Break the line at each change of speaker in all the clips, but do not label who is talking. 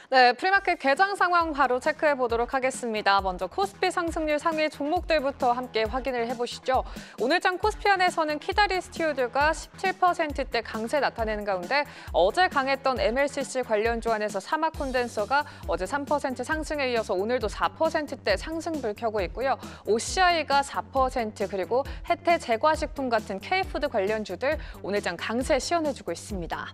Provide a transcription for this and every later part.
네, 프리마켓 개장 상황 바로 체크해 보도록 하겠습니다. 먼저 코스피 상승률 상위 종목들부터 함께 확인을 해보시죠. 오늘장 코스피 안에서는 키다리 스튜디오가 17%대 강세 나타내는 가운데 어제 강했던 MLCC 관련주 안에서 사마 콘덴서가 어제 3% 상승에 이어서 오늘도 4%대 상승불 켜고 있고요. OCI가 4% 그리고 혜태 제과식품 같은 K푸드 관련주들 오늘장 강세 시연해주고 있습니다.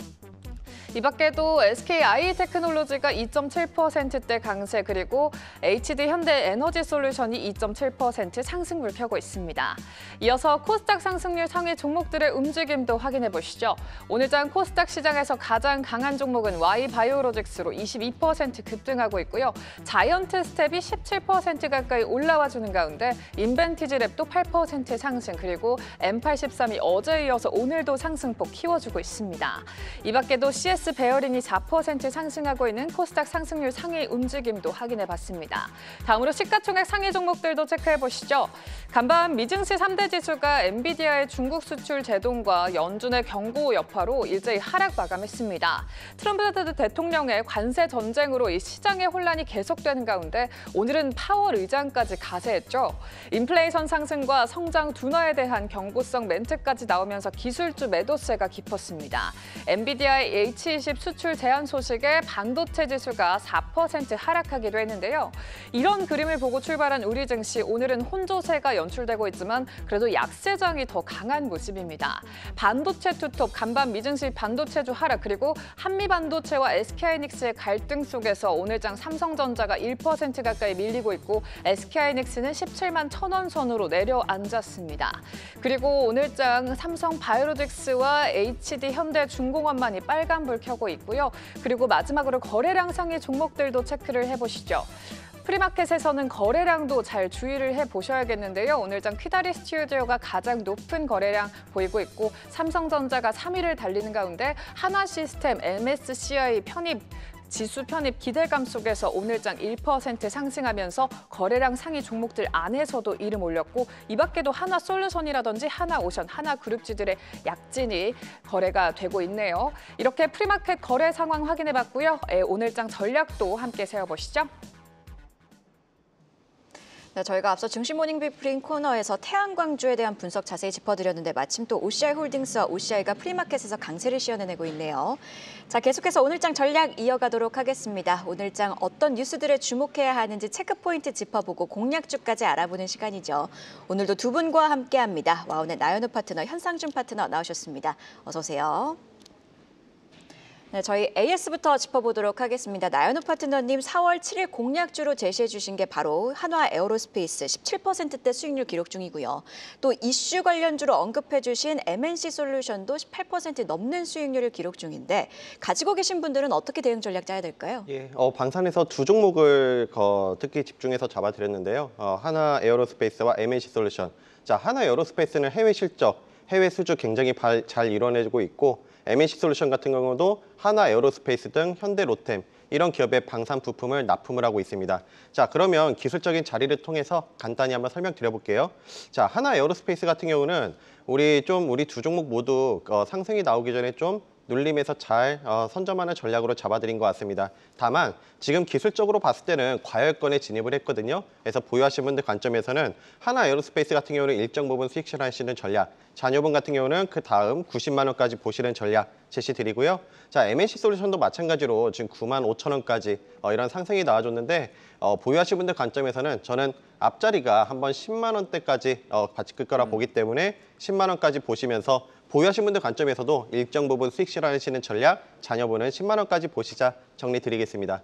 이 밖에도 SKI테크놀로지가 2.7%대 강세 그리고 HD현대에너지솔루션이 2.7% 상승을 펴고 있습니다. 이어서 코스닥 상승률 상위 종목들의 움직임도 확인해 보시죠. 오늘장 코스닥 시장에서 가장 강한 종목은 Y바이오로직스로 22% 급등하고 있고요. 자이언트 스텝이 17% 가까이 올라와주는 가운데 인벤티지랩도 8% 상승 그리고 M83이 어제 이어서 오늘도 상승폭 키워주고 있습니다. 이 밖에도 CS 베어링이 4% 상승하고 있는 코스닥 상승률 상위 움직임도 확인해봤습니다. 다음으로 시가총액 상위 종목들도 체크해보시죠. 간밤 미증시 3대 지수가 엔비디아의 중국 수출 제동과 연준의 경고 여파로 일제히 하락 마감했습니다. 트럼프 대통령의 관세 전쟁으로 이 시장의 혼란이 계속되는 가운데 오늘은 파월 의장까지 가세했죠. 인플레이션 상승과 성장 둔화에 대한 경고성 멘트까지 나오면서 기술주 매도세가 깊었습니다. 엔비디아의 H20 수출 제한 소식에 반도체 지수가 4% 하락하기도 했는데요. 이런 그림을 보고 출발한 우리 증시 오늘은 혼조세가 연출되고 있지만 그래도 약세장이 더 강한 모습입니다. 반도체 투톱 간밤 미증시 반도체주 하락 그리고 한미반도체와 SK하이닉스의 갈등 속에서 오늘장 삼성전자가 1% 가까이 밀리고 있고 SK하이닉스는 17만 1,000원 선으로 내려앉았습니다. 그리고 오늘장 삼성바이오로직스와 HD현대중공업만이 빨간불 켜고 있고요. 그리고 마지막으로 거래량 상위 종목들도 체크를 해보시죠. 프리마켓에서는 거래량도 잘 주의를 해보셔야겠는데요. 오늘장 키다리 스튜디오가 가장 높은 거래량 보이고 있고 삼성전자가 3위를 달리는 가운데 한화시스템, MSCI 지수 편입 기대감 속에서 오늘장 1% 상승하면서 거래량 상위 종목들 안에서도 이름 올렸고 이 밖에도 하나솔루션이라든지 하나오션, 하나그룹주들의 약진이 거래가 되고 있네요. 이렇게 프리마켓 거래 상황 확인해봤고요. 오늘장 전략도 함께 세워보시죠.
네, 저희가 앞서 증시 모닝 브리핑 코너에서 태양광주에 대한 분석 자세히 짚어드렸는데 마침 또 OCI 홀딩스와 OCI가 프리마켓에서 강세를 시연해내고 있네요. 자, 계속해서 오늘장 전략 이어가도록 하겠습니다. 오늘장 어떤 뉴스들에 주목해야 하는지 체크포인트 짚어보고 공략주까지 알아보는 시간이죠. 오늘도 두 분과 함께합니다. 와운의 나연우 파트너, 현상준 파트너 나오셨습니다. 어서 오세요. 네, 저희 AS부터 짚어보도록 하겠습니다. 나연우 파트너님 4월 7일 공략주로 제시해 주신 게 바로 한화 에어로스페이스 17%대 수익률 기록 중이고요. 또 이슈 관련주로 언급해 주신 MNC솔루션도 18% 넘는 수익률을 기록 중인데 가지고 계신 분들은 어떻게 대응 전략 짜야 될까요?
예, 방산에서 두 종목을 특히 집중해서 잡아드렸는데요. 한화 에어로스페이스와 MNC솔루션. 자, 한화 에어로스페이스는 해외 실적, 해외 수주 굉장히 잘 이뤄내고 있고 MNC솔루션 같은 경우도 한화 에어로스페이스 등 현대 로템 이런 기업의 방산 부품을 납품을 하고 있습니다. 자, 그러면 기술적인 자리를 통해서 간단히 한번 설명드려볼게요. 자, 한화 에어로스페이스 같은 경우는 우리 두 종목 모두 상승이 나오기 전에 좀 눌림에서 잘 선점하는 전략으로 잡아드린 것 같습니다. 다만 지금 기술적으로 봤을 때는 과열권에 진입을 했거든요. 그래서 보유하신 분들 관점에서는 한화 에어로스페이스 같은 경우는 일정 부분 수익 실현하시는 전략, 자녀분 같은 경우는 그 다음 90만 원까지 보시는 전략 제시드리고요. 자, MNC솔루션도 마찬가지로 지금 9만 5천 원까지 이런 상승이 나와줬는데 보유하신 분들 관점에서는 저는 앞자리가 한번 10만 원대까지 바뀔 거라 보기 때문에 10만 원까지 보시면서 보유하신 분들 관점에서도 일정 부분 수익 실현하시는 전략, 자녀분은 10만 원까지 보시자 정리드리겠습니다.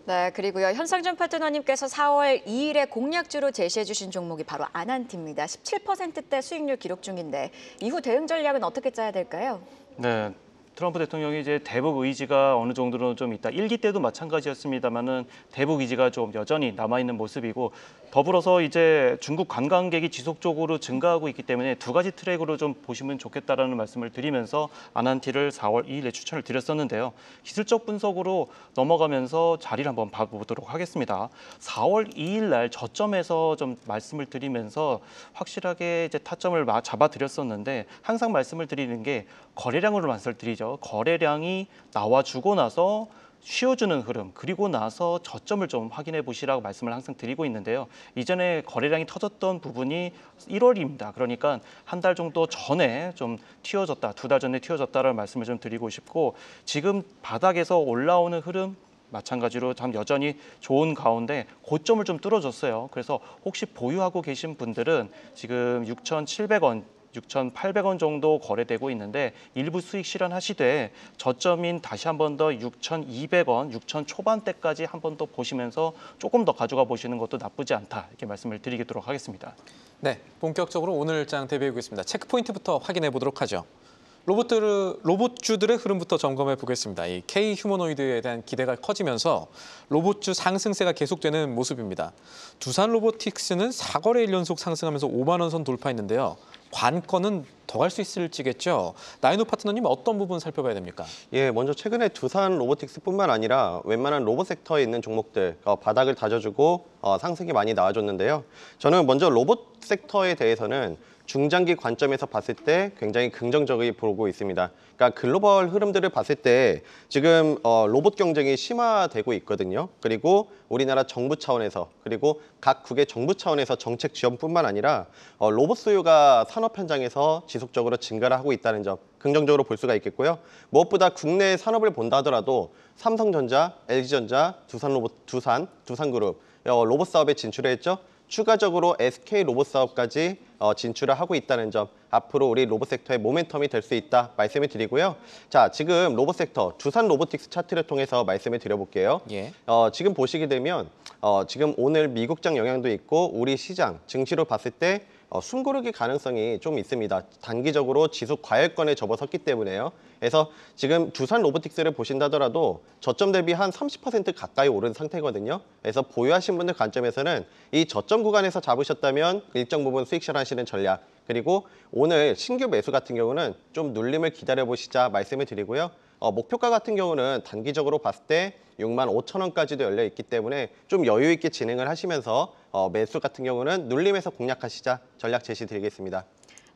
네, 그리고요. 현상준 파트너님께서 4월 2일에 공략주로 제시해 주신 종목이 바로 아난티입니다. 17%대 수익률 기록 중인데 이후 대응 전략은 어떻게 짜야 될까요?
네, 트럼프 대통령이 이제 대북 의지가 어느 정도는 좀 있다. 1기 때도 마찬가지였습니다만은 대북 의지가 좀 여전히 남아 있는 모습이고 더불어서 이제 중국 관광객이 지속적으로 증가하고 있기 때문에 두 가지 트랙으로 좀 보시면 좋겠다라는 말씀을 드리면서 아난티를 4월 2일에 추천을 드렸었는데요. 기술적 분석으로 넘어가면서 자리를 한번 봐보도록 하겠습니다. 4월 2일 날 저점에서 좀 말씀을 드리면서 확실하게 이제 타점을 잡아드렸었는데 항상 말씀을 드리는 게 거래량으로 말씀드리죠. 거래량이 나와주고 나서 쉬어주는 흐름, 그리고 나서 저점을 좀 확인해 보시라고 말씀을 항상 드리고 있는데요. 이전에 거래량이 터졌던 부분이 1월입니다. 그러니까 한 달 정도 전에 좀 튀어졌다, 2달 전에 튀어졌다라는 말씀을 좀 드리고 싶고 지금 바닥에서 올라오는 흐름 마찬가지로 참 여전히 좋은 가운데 고점을 좀 뚫어줬어요. 그래서 혹시 보유하고 계신 분들은 지금 6,700원, 6,800원 정도 거래되고 있는데 일부 수익 실현하시되 저점인 다시 한 번 더 6,200원, 6,000 초반대까지 한 번 더 보시면서 조금 더 가져가 보시는 것도 나쁘지 않다 이렇게 말씀을 드리도록 하겠습니다.
네, 본격적으로 오늘장 대비하겠습니다. 체크포인트부터 확인해 보도록 하죠. 로봇주들의 흐름부터 점검해 보겠습니다. 이 K 휴머노이드에 대한 기대가 커지면서 로봇주 상승세가 계속되는 모습입니다. 두산 로보틱스는 4거래일 연속 상승하면서 5만 원 선 돌파했는데요. 관건은 더 갈 수 있을지겠죠. 나인호 파트너님 어떤 부분 살펴봐야 됩니까?
예, 먼저 최근에 두산 로보틱스뿐만 아니라 웬만한 로봇 섹터에 있는 종목들 바닥을 다져주고 상승이 많이 나와줬는데요. 저는 먼저 로봇 섹터에 대해서는 중장기 관점에서 봤을 때 굉장히 긍정적으로 보고 있습니다. 그러니까 글로벌 흐름들을 봤을 때 지금 로봇 경쟁이 심화되고 있거든요. 그리고 우리나라 정부 차원에서 그리고 각 국의 정부 차원에서 정책 지원뿐만 아니라 로봇 수요가 산업 현장에서 지속적으로 증가를 하고 있다는 점 긍정적으로 볼 수가 있겠고요. 무엇보다 국내 산업을 본다 하더라도 삼성전자, LG전자, 두산그룹 로봇 사업에 진출했죠. 추가적으로 SK 로봇 사업까지 진출을 하고 있다는 점 앞으로 우리 로봇 섹터의 모멘텀이 될 수 있다 말씀을 드리고요. 자, 지금 로봇 섹터 두산 로보틱스 차트를 통해서 말씀을 드려볼게요.
예.
지금 보시게 되면 지금 오늘 미국장 영향도 있고 우리 시장 증시로 봤을 때 숨고르기 가능성이 좀 있습니다. 단기적으로 지수 과열권에 접어섰기 때문에요. 그래서 지금 두산 로보틱스를 보신다더라도 저점 대비 한 30% 가까이 오른 상태거든요. 그래서 보유하신 분들 관점에서는 이 저점 구간에서 잡으셨다면 일정 부분 수익 실현하시는 전략, 그리고 오늘 신규 매수 같은 경우는 좀 눌림을 기다려보시자 말씀을 드리고요. 목표가 같은 경우는 단기적으로 봤을 때 65,000원까지도 열려 있기 때문에 좀 여유 있게 진행을 하시면서 매수 같은 경우는 눌림에서 공략하시자 전략 제시 드리겠습니다.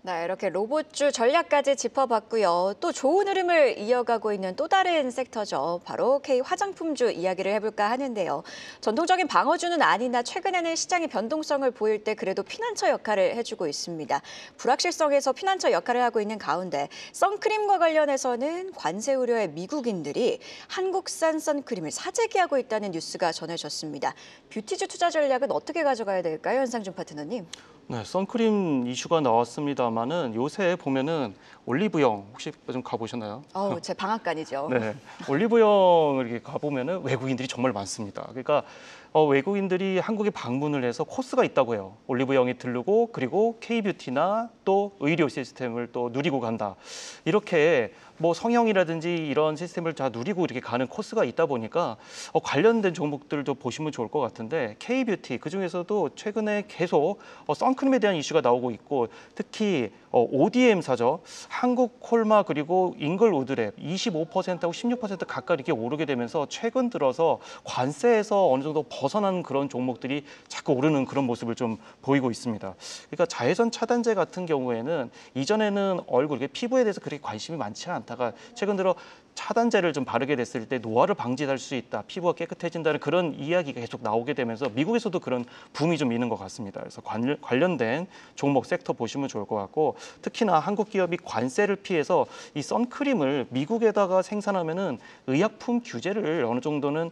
네, 이렇게 로봇주 전략까지 짚어봤고요. 또 좋은 흐름을 이어가고 있는 또 다른 섹터죠. 바로 K 화장품주 이야기를 해볼까 하는데요. 전통적인 방어주는 아니나 최근에는 시장의 변동성을 보일 때 그래도 피난처 역할을 해주고 있습니다. 불확실성에서 피난처 역할을 하고 있는 가운데 선크림과 관련해서는 관세 우려의 미국인들이 한국산 선크림을 사재기하고 있다는 뉴스가 전해졌습니다. 뷰티주 투자 전략은 어떻게 가져가야 될까요, 현상준 파트너님?
네, 선크림 이슈가 나왔습니다만은 요새 보면은 올리브영 혹시 좀 가보셨나요?
제 방앗간이죠.
네, 올리브영 이렇게 가보면은 외국인들이 정말 많습니다. 그러니까 외국인들이 한국에 방문을 해서 코스가 있다고 해요. 올리브영에 들르고 그리고 K뷰티나 또 의료 시스템을 또 누리고 간다. 이렇게 뭐 성형이라든지 이런 시스템을 다 누리고 이렇게 가는 코스가 있다 보니까 관련된 종목들도 보시면 좋을 것 같은데 K뷰티 그중에서도 최근에 계속 선크림에 대한 이슈가 나오고 있고 특히 ODM사죠. 한국콜마 그리고 잉글우드랩 25%하고 16% 가까이 이렇게 오르게 되면서 최근 들어서 관세에서 어느 정도 벗어나는 그런 종목들이 자꾸 오르는 그런 모습을 좀 보이고 있습니다. 그러니까 자외선 차단제 같은 경우에는 이전에는 얼굴, 피부에 대해서 그렇게 관심이 많지 않다가 최근 들어 차단제를 좀 바르게 됐을 때 노화를 방지할 수 있다, 피부가 깨끗해진다는 그런 이야기가 계속 나오게 되면서 미국에서도 그런 붐이 좀 있는 것 같습니다. 그래서 관련된 종목 섹터 보시면 좋을 것 같고 특히나 한국 기업이 관세를 피해서 이 선크림을 미국에다가 생산하면은 의약품 규제를 어느 정도는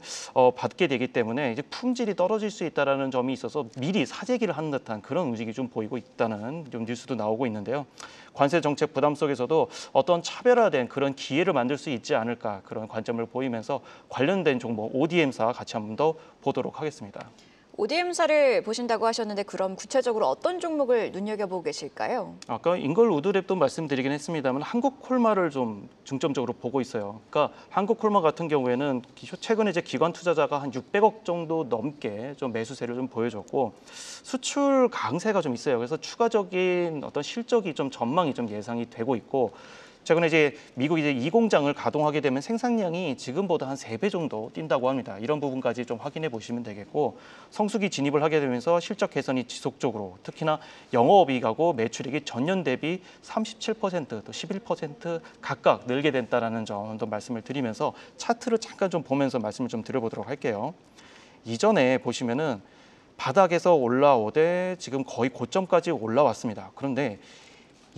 받게 되기 때문에 이제 품질이 떨어질 수 있다라는 점이 있어서 미리 사재기를 하는 듯한 그런 움직임이 좀 보이고 있다는 좀 뉴스도 나오고 있는데요. 관세 정책 부담 속에서도 어떤 차별화된 그런 기회를 만들 수 있지 않을까 그런 관점을 보이면서 관련된 종목 ODM사 같이 한번 더 보도록 하겠습니다.
ODM사를 보신다고 하셨는데 그럼 구체적으로 어떤 종목을 눈여겨보고 계실까요?
아까 인걸 우드랩도 말씀드리긴 했습니다만 한국 콜마를 좀 중점적으로 보고 있어요. 그러니까 한국 콜마 같은 경우에는 최근에 이제 기관 투자자가 한 600억 정도 넘게 좀 매수세를 좀 보여줬고 수출 강세가 좀 있어요. 그래서 추가적인 어떤 실적이 좀 전망이 좀 예상이 되고 있고 최근에 이제 미국 이제 2공장을 가동하게 되면 생산량이 지금보다 한 3배 정도 뛴다고 합니다. 이런 부분까지 좀 확인해 보시면 되겠고 성수기 진입을 하게 되면서 실적 개선이 지속적으로 특히나 영업이익하고 매출액이 전년 대비 37% 또 11% 각각 늘게 된다라는 점도 말씀을 드리면서 차트를 잠깐 좀 보면서 말씀을 좀 드려보도록 할게요. 이전에 보시면은 바닥에서 올라오되 지금 거의 고점까지 올라왔습니다. 그런데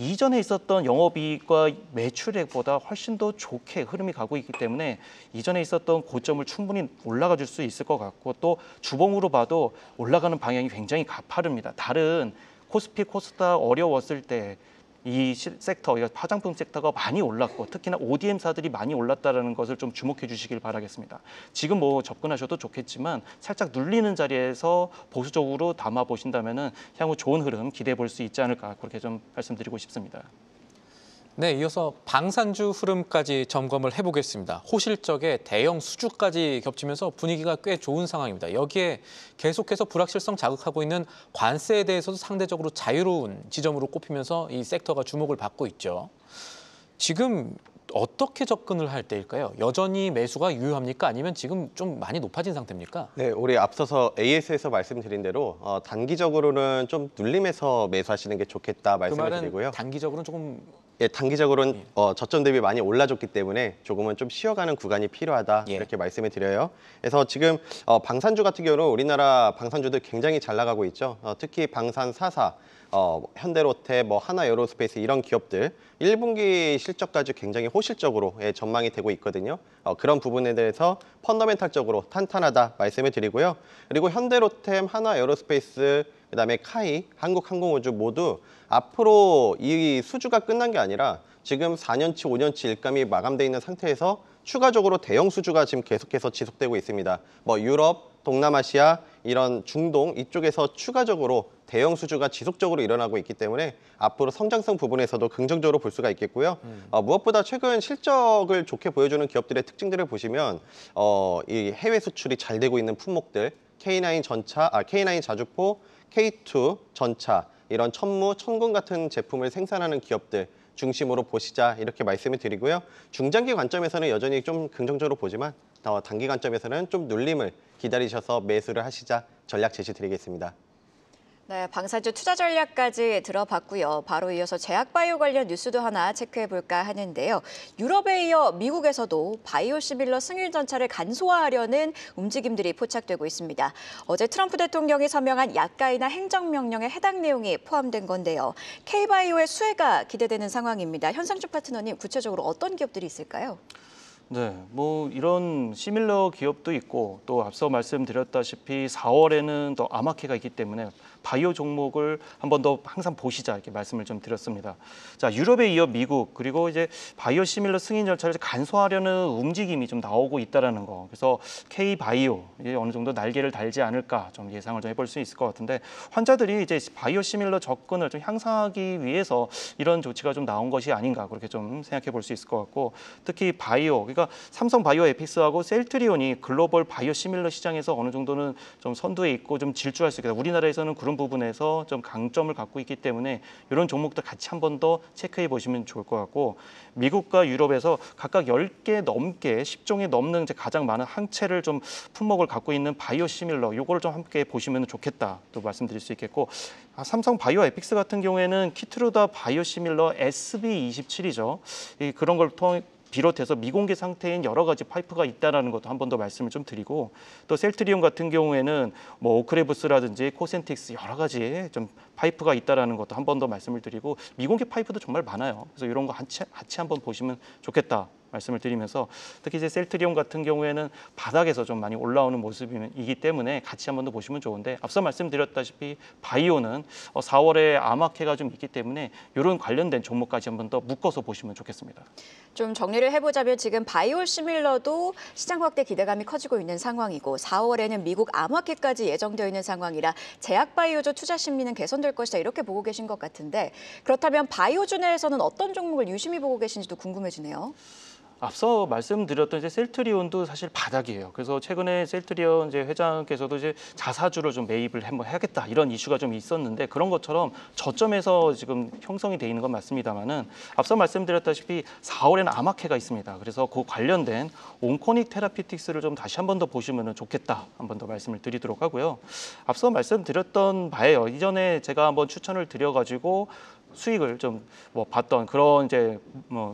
이전에 있었던 영업이익과 매출액보다 훨씬 더 좋게 흐름이 가고 있기 때문에 이전에 있었던 고점을 충분히 올라가 줄 수 있을 것 같고 또 주봉으로 봐도 올라가는 방향이 굉장히 가파릅니다. 다른 코스피, 코스닥 어려웠을 때 이 섹터, 화장품 섹터가 많이 올랐고 특히나 ODM사들이 많이 올랐다는 것을 좀 주목해 주시길 바라겠습니다. 지금 뭐 접근하셔도 좋겠지만 살짝 눌리는 자리에서 보수적으로 담아 보신다면은 향후 좋은 흐름 기대해 볼 수 있지 않을까 그렇게 좀 말씀드리고 싶습니다.
네, 이어서 방산주 흐름까지 점검을 해보겠습니다. 호실적에 대형 수주까지 겹치면서 분위기가 꽤 좋은 상황입니다. 여기에 계속해서 불확실성 자극하고 있는 관세에 대해서도 상대적으로 자유로운 지점으로 꼽히면서 이 섹터가 주목을 받고 있죠. 지금 어떻게 접근을 할 때일까요? 여전히 매수가 유효합니까? 아니면 지금 좀 많이 높아진 상태입니까?
네, 우리 앞서서 AS에서 말씀드린 대로 단기적으로는 좀 눌림에서 매수하시는 게 좋겠다
그
말씀을
말은
드리고요.
단기적으로는 조금
예, 단기적으로는 저점 대비 많이 올라줬기 때문에 조금은 좀 쉬어가는 구간이 필요하다
예.
이렇게 말씀을 드려요. 그래서 지금 방산주 같은 경우는 우리나라 방산주들 굉장히 잘 나가고 있죠. 특히 방산 4사, 현대로테, 하나에어로스페이스 이런 기업들 1분기 실적까지 굉장히 호실적으로 전망이 되고 있거든요. 그런 부분에 대해서 펀더멘탈적으로 탄탄하다 말씀을 드리고요. 그리고 현대로템, 하나에어로스페이스, 그다음에 카이, 한국항공우주 모두 앞으로 이 수주가 끝난 게 아니라 지금 4년치, 5년치 일감이 마감돼 있는 상태에서 추가적으로 대형 수주가 지금 계속해서 지속되고 있습니다. 유럽, 동남아시아, 이런 중동 이쪽에서 추가적으로 대형 수주가 지속적으로 일어나고 있기 때문에 앞으로 성장성 부분에서도 긍정적으로 볼 수가 있겠고요. 무엇보다 최근 실적을 좋게 보여주는 기업들의 특징들을 보시면 이 해외 수출이 잘 되고 있는 품목들, K9 전차, K9 자주포, K2 전차, 이런 천무, 천군 같은 제품을 생산하는 기업들 중심으로 보시자 이렇게 말씀을 드리고요. 중장기 관점에서는 여전히 좀 긍정적으로 보지만 단기 관점에서는 좀 눌림을 기다리셔서 매수를 하시자 전략 제시 드리겠습니다.
네, 방산주 투자 전략까지 들어봤고요. 바로 이어서 제약바이오 관련 뉴스도 하나 체크해볼까 하는데요. 유럽에 이어 미국에서도 바이오시밀러 승인 전차를 간소화하려는 움직임들이 포착되고 있습니다. 어제 트럼프 대통령이 서명한 약가이나 행정명령에 해당 내용이 포함된 건데요. K바이오의 수혜가 기대되는 상황입니다. 현상주 파트너님, 구체적으로 어떤 기업들이 있을까요?
네, 이런 시밀러 기업도 있고 또 앞서 말씀드렸다시피 4월에는 또 아마케가 있기 때문에 바이오 종목을 한 번 더 항상 보시자 이렇게 말씀을 좀 드렸습니다. 자, 유럽에 이어 미국 그리고 이제 바이오 시밀러 승인 절차를 간소화하려는 움직임이 좀 나오고 있다라는 거. 그래서 K 바이오 이제 어느 정도 날개를 달지 않을까 좀 예상을 좀 해볼 수 있을 것 같은데 환자들이 이제 바이오 시밀러 접근을 좀 향상하기 위해서 이런 조치가 좀 나온 것이 아닌가 그렇게 좀 생각해 볼 수 있을 것 같고 특히 바이오 그러니까 삼성 바이오 에픽스하고 셀트리온이 글로벌 바이오 시밀러 시장에서 어느 정도는 좀 선두에 있고 좀 질주할 수 있겠다. 우리나라에서는 그런 부분에서 좀 강점을 갖고 있기 때문에 이런 종목들 같이 한 번 더 체크해 보시면 좋을 것 같고 미국과 유럽에서 각각 10개 넘게 10종이 넘는 이제 가장 많은 항체를 좀 품목을 갖고 있는 바이오 시밀러 요거를 좀 함께 보시면 좋겠다 또 말씀드릴 수 있겠고 삼성 바이오 에픽스 같은 경우에는 키트루다 바이오 시밀러 SB27이죠. 그런 걸 통해 비롯해서 미공개 상태인 여러 가지 파이프가 있다라는 것도 한 번 더 말씀을 좀 드리고 또 셀트리온 같은 경우에는 오크레부스라든지 코센틱스 여러 가지 좀 파이프가 있다라는 것도 한 번 더 말씀을 드리고 미공개 파이프도 정말 많아요. 그래서 이런 거 같이 한번 보시면 좋겠다 말씀을 드리면서 특히 이제 셀트리온 같은 경우에는 바닥에서 좀 많이 올라오는 모습이기 때문에 같이 한번 더 보시면 좋은데 앞서 말씀드렸다시피 바이오는 4월에 암흑해가 좀 있기 때문에 이런 관련된 종목까지 한번 더 묶어서 보시면 좋겠습니다.
좀 정리를 해보자면 지금 바이오 시밀러도 시장 확대 기대감이 커지고 있는 상황이고 4월에는 미국 암흑해까지 예정되어 있는 상황이라 제약 바이오주 투자 심리는 개선될 것이다 이렇게 보고 계신 것 같은데 그렇다면 바이오주 내에서는 어떤 종목을 유심히 보고 계신지도 궁금해지네요.
앞서 말씀드렸던 이제 셀트리온도 사실 바닥이에요. 그래서 최근에 셀트리온 이제 회장께서도 이제 자사주를 좀 매입을 한번 해야겠다 이런 이슈가 좀 있었는데 그런 것처럼 저점에서 지금 형성이 돼 있는 건 맞습니다만은 앞서 말씀드렸다시피 4월에는 암흑해가 있습니다. 그래서 그 관련된 온코닉 테라피틱스를 좀 다시 한 번 더 보시면 좋겠다 한 번 더 말씀을 드리도록 하고요. 앞서 말씀드렸던 바에요. 이전에 제가 한번 추천을 드려가지고 수익을 좀 봤던 그런 이제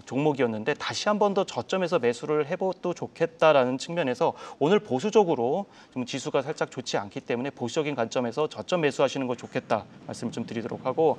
종목이었는데 다시 한 번 더 저점에서 매수를 해봐도 좋겠다라는 측면에서 오늘 보수적으로 좀 지수가 살짝 좋지 않기 때문에 보수적인 관점에서 저점 매수하시는 거 좋겠다 말씀을 좀 드리도록 하고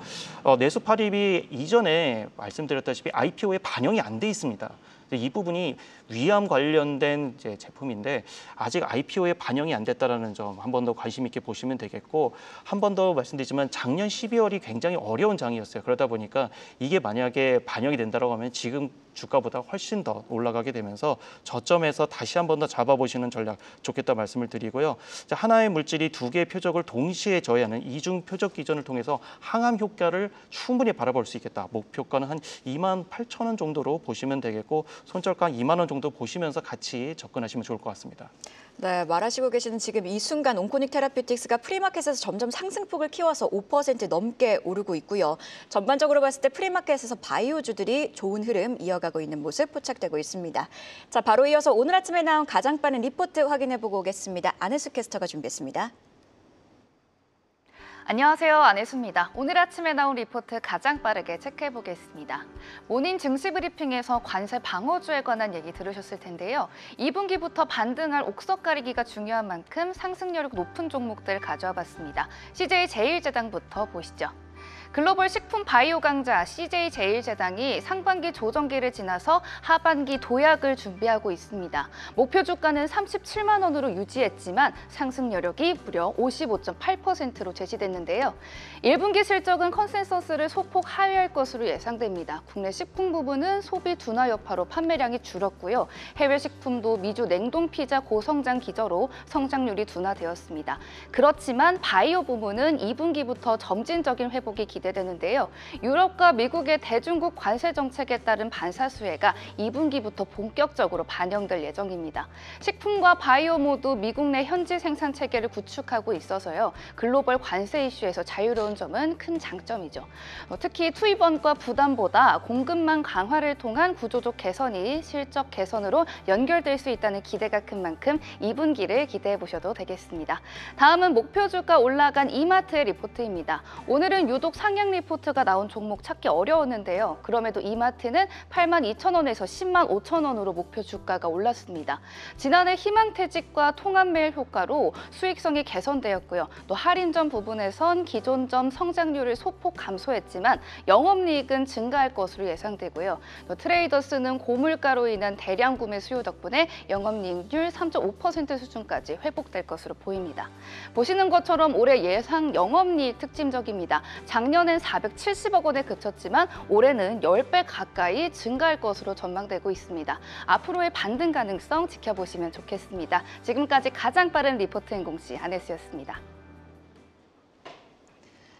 내수팔입이 이전에 말씀드렸다시피 IPO에 반영이 안 돼 있습니다. 이 부분이 위암 관련된 이제 제품인데 아직 IPO에 반영이 안 됐다라는 점 한 번 더 관심 있게 보시면 되겠고 한 번 더 말씀드리지만 작년 12월이 굉장히 어려운 장이었어요. 그러다 보니까 이게 만약에 반영이 된다고 하면 지금 주가보다 훨씬 더 올라가게 되면서 저점에서 다시 한 번 더 잡아보시는 전략 좋겠다 말씀을 드리고요. 하나의 물질이 두 개의 표적을 동시에 저해하는 이중 표적 기전을 통해서 항암 효과를 충분히 바라볼 수 있겠다. 목표가는 한 28,000원 정도로 보시면 되겠고 손절가 2만 원 정도 보시면서 같이 접근하시면 좋을 것 같습니다.
네, 말하시고 계시는 지금 이 순간 온코닉 테라피틱스가 프리마켓에서 점점 상승폭을 키워서 5% 넘게 오르고 있고요. 전반적으로 봤을 때 프리마켓에서 바이오주들이 좋은 흐름 이어가고 있는 모습 포착되고 있습니다. 자, 바로 이어서 오늘 아침에 나온 가장 빠른 리포트 확인해보고 오겠습니다. 안혜수 캐스터가 준비했습니다.
안녕하세요. 안혜수입니다. 오늘 아침에 나온 리포트 가장 빠르게 체크해보겠습니다. 모닝 증시 브리핑에서 관세 방어주에 관한 얘기 들으셨을 텐데요. 2분기부터 반등할 옥석 가리기가 중요한 만큼 상승률이 높은 종목들 가져와 봤습니다. CJ제일제당부터 보시죠. 글로벌 식품 바이오 강자 CJ제일제당이 상반기 조정기를 지나서 하반기 도약을 준비하고 있습니다. 목표 주가는 37만 원으로 유지했지만 상승 여력이 무려 55.8%로 제시됐는데요. 1분기 실적은 컨센서스를 소폭 하회할 것으로 예상됩니다. 국내 식품 부분은 소비 둔화 여파로 판매량이 줄었고요. 해외 식품도 미주 냉동 피자 고성장 기저로 성장률이 둔화되었습니다. 그렇지만 바이오 부문은 2분기부터 점진적인 회복이 기대되는데요. 유럽과 미국의 대중국 관세 정책에 따른 반사 수혜가 2분기부터 본격적으로 반영될 예정입니다. 식품과 바이오 모두 미국 내 현지 생산 체계를 구축하고 있어서요. 글로벌 관세 이슈에서 자유로운 점은 큰 장점이죠. 특히 투입원과 부담보다 공급망 강화를 통한 구조적 개선이 실적 개선으로 연결될 수 있다는 기대가 큰 만큼 2분기를 기대해 보셔도 되겠습니다. 다음은 목표 주가 올라간 이마트의 리포트입니다. 오늘은 유독 상향 리포트가 나온 종목 찾기 어려웠는데요. 그럼에도 이마트는 82,000원에서 105,000원으로 목표 주가가 올랐습니다. 지난해 희망퇴직과 통합매일 효과로 수익성이 개선되었고요. 또 할인점 부분에선 기존점 성장률을 소폭 감소했지만 영업이익은 증가할 것으로 예상되고요. 또 트레이더스는 고물가로 인한 대량 구매 수요 덕분에 영업이익률 3.5% 수준까지 회복될 것으로 보입니다. 보시는 것처럼 올해 예상 영업이익 특징적입니다. 작년엔 470억 원에 그쳤지만 올해는 10배 가까이 증가할 것으로 전망되고 있습니다. 앞으로의 반등 가능성 지켜보시면 좋겠습니다. 지금까지 가장 빠른 리포트 행공시 안혜수였습니다.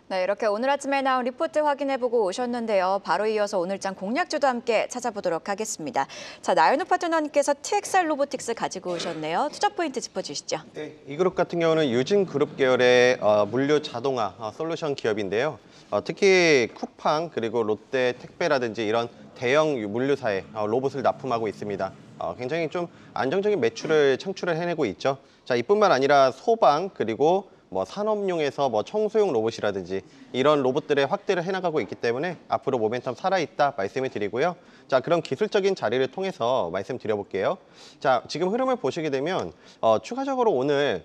네, 이렇게 오늘 아침에 나온 리포트 확인해보고 오셨는데요. 바로 이어서 오늘장 공략주도 함께 찾아보도록 하겠습니다. 자, 나연우 파트너님께서 TXR 로보틱스 가지고 오셨네요. 투자 포인트 짚어주시죠.
네, 이 그룹 같은 경우는 유진그룹 계열의 물류 자동화 솔루션 기업인데요. 특히 쿠팡 그리고 롯데 택배라든지 이런 대형 물류사에 로봇을 납품하고 있습니다. 굉장히 좀 안정적인 매출을 창출을 해내고 있죠. 자, 이뿐만 아니라 소방 그리고 산업용에서 청소용 로봇이라든지 이런 로봇들의 확대를 해나가고 있기 때문에 앞으로 모멘텀 살아있다 말씀을 드리고요. 자, 그런 기술적인 자리를 통해서 말씀드려볼게요. 자, 지금 흐름을 보시게 되면 추가적으로 오늘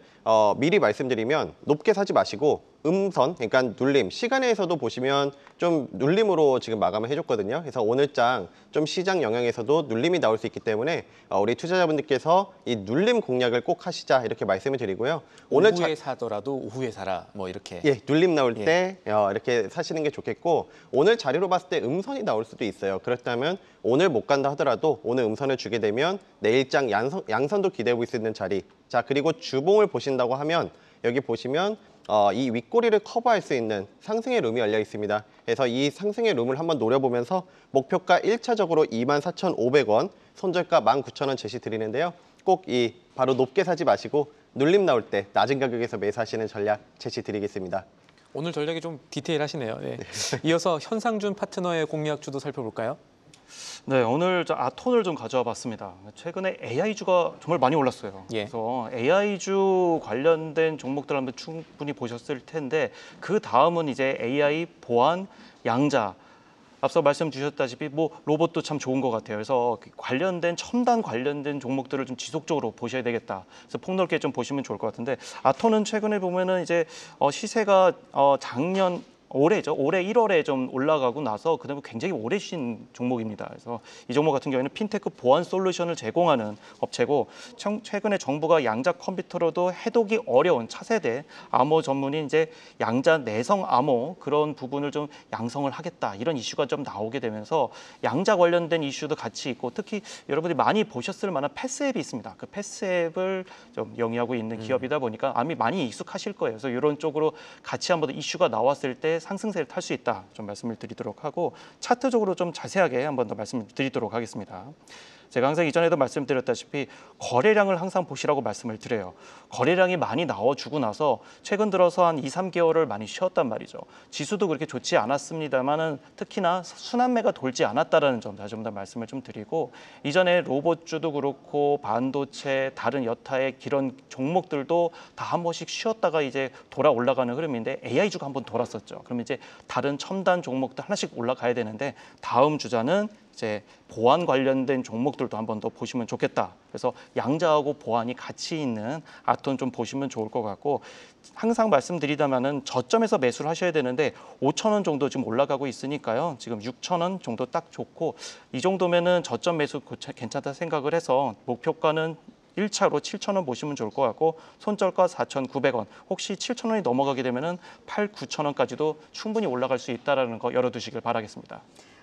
미리 말씀드리면 높게 사지 마시고 음선, 그러니까 눌림, 시간에서도 보시면 좀 눌림으로 지금 마감을 해줬거든요. 그래서 오늘장 좀 시장 영향에서도 눌림이 나올 수 있기 때문에 우리 투자자분들께서 이 눌림 공략을 꼭 하시자 이렇게 말씀을 드리고요. 오늘
오후에 사더라도 오후에 사라 뭐 이렇게.
예, 눌림 나올 때 이렇게 사시는 게 좋겠고 오늘 자리로 봤을 때 음선이 나올 수도 있어요. 그렇다면 오늘 못 간다 하더라도 오늘 음선을 주게 되면 내일장 양선도 기대해 볼 수 있는 자리. 자, 그리고 주봉을 보신다고 하면 여기 보시면 이 윗꼬리를 커버할 수 있는 상승의 룸이 열려 있습니다. 그래서 이 상승의 룸을 한번 노려보면서 목표가 1차적으로 24,500원, 손절가 19,000원 제시 드리는데요. 꼭 이 바로 높게 사지 마시고 눌림 나올 때 낮은 가격에서 매수하시는 전략 제시 드리겠습니다.
오늘 전략이 좀 디테일하시네요. 네. 이어서 현상준 파트너의 공략주도 살펴볼까요?
네, 오늘 아톤을 좀 가져와 봤습니다. 최근에 AI주가 정말 많이 올랐어요.
예.
그래서 AI주 관련된 종목들 한번 충분히 보셨을 텐데 그 다음은 이제 AI, 보안, 양자. 앞서 말씀 주셨다시피 뭐 로봇도 참 좋은 것 같아요. 그래서 관련된 첨단 관련된 종목들을 좀 지속적으로 보셔야 되겠다. 그래서 폭넓게 좀 보시면 좋을 것 같은데 아톤은 최근에 보면은 이제 시세가 올해죠. 올해 1월에 좀 올라가고 나서 그다음에 굉장히 오래 쉰 종목입니다. 그래서 이 종목 같은 경우에는 핀테크 보안 솔루션을 제공하는 업체고 최근에 정부가 양자 컴퓨터로도 해독이 어려운 차세대 암호 전문인 이제 양자 내성 암호 그런 부분을 좀 양성을 하겠다 이런 이슈가 좀 나오게 되면서 양자 관련된 이슈도 같이 있고 특히 여러분들이 많이 보셨을 만한 패스앱이 있습니다. 그 패스앱을 좀 영위하고 있는 기업이다 보니까 아마 많이 익숙하실 거예요. 그래서 이런 쪽으로 같이 한번 이슈가 나왔을 때 상승세를 탈 수 있다 좀 말씀을 드리도록 하고 차트적으로 좀 자세하게 한번 더 말씀을 드리도록 하겠습니다. 제가 항상 이전에도 말씀드렸다시피 거래량을 항상 보시라고 말씀을 드려요. 거래량이 많이 나와주고 나서 최근 들어서 한 2, 3개월을 많이 쉬었단 말이죠. 지수도 그렇게 좋지 않았습니다만은 특히나 순환매가 돌지 않았다라는 점 다시 한번 말씀을 좀 드리고 이전에 로봇주도 그렇고 반도체 다른 여타의 그런 종목들도 다 한 번씩 쉬었다가 이제 돌아 올라가는 흐름인데 AI주가 한번 돌았었죠. 그러면 이제 다른 첨단 종목도 하나씩 올라가야 되는데 다음 주자는 이제 보안 관련된 종목들도 한번 더 보시면 좋겠다. 그래서 양자하고 보안이 같이 있는 아톤 좀 보시면 좋을 것 같고 항상 말씀드리다마는 저점에서 매수를 하셔야 되는데 5,000원 정도 지금 올라가고 있으니까요. 지금 6,000원 정도 딱 좋고 이 정도면은 저점 매수 괜찮다 생각을 해서 목표가는 1차로 7,000원 보시면 좋을 것 같고 손절가 4,900원. 혹시 7,000원이 넘어가게 되면은 8,9,000원까지도 충분히 올라갈 수 있다라는 거 열어두시길 바라겠습니다.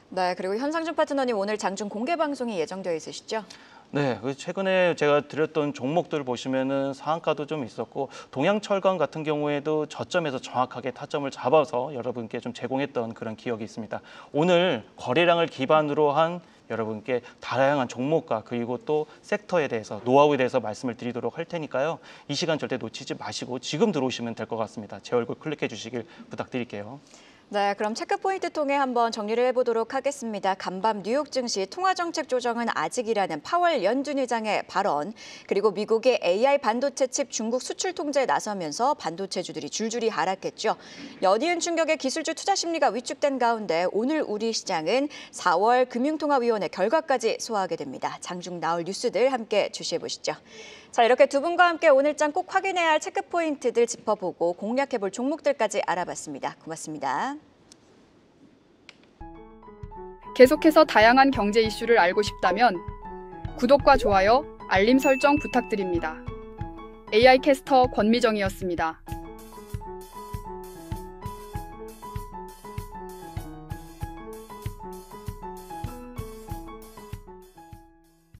네, 그리고 현상준 파트너님 오늘 장중 공개 방송이 예정되어 있으시죠?
네, 최근에 제가 드렸던 종목들 보시면은 상한가도 좀 있었고 동양철강 같은 경우에도 저점에서 정확하게 타점을 잡아서 여러분께 좀 제공했던 그런 기억이 있습니다. 오늘 거래량을 기반으로 한 여러분께 다양한 종목과 그리고 또 섹터에 대해서 노하우에 대해서 말씀을 드리도록 할 테니까요. 이 시간 절대 놓치지 마시고 지금 들어오시면 될 것 같습니다. 제 얼굴 클릭해 주시길 부탁드릴게요.
네, 그럼 체크포인트 통해 한번 정리를 해보도록 하겠습니다. 간밤 뉴욕 증시 통화정책 조정은 아직이라는 파월 연준 의장의 발언, 그리고 미국의 AI 반도체 칩 중국 수출 통제에 나서면서 반도체주들이 줄줄이 하락했죠. 연이은 충격의 기술주 투자 심리가 위축된 가운데 오늘 우리 시장은 4월 금융통화위원회 결과까지 소화하게 됩니다. 장중 나올 뉴스들 함께 주시해보시죠. 자, 이렇게 두 분과 함께 오늘장 꼭 확인해야 할 체크포인트들 짚어보고 공략해볼 종목들까지 알아봤습니다. 고맙습니다.
계속해서 다양한 경제 이슈를 알고 싶다면 구독과 좋아요, 알림 설정 부탁드립니다. AI 캐스터 권미정이었습니다.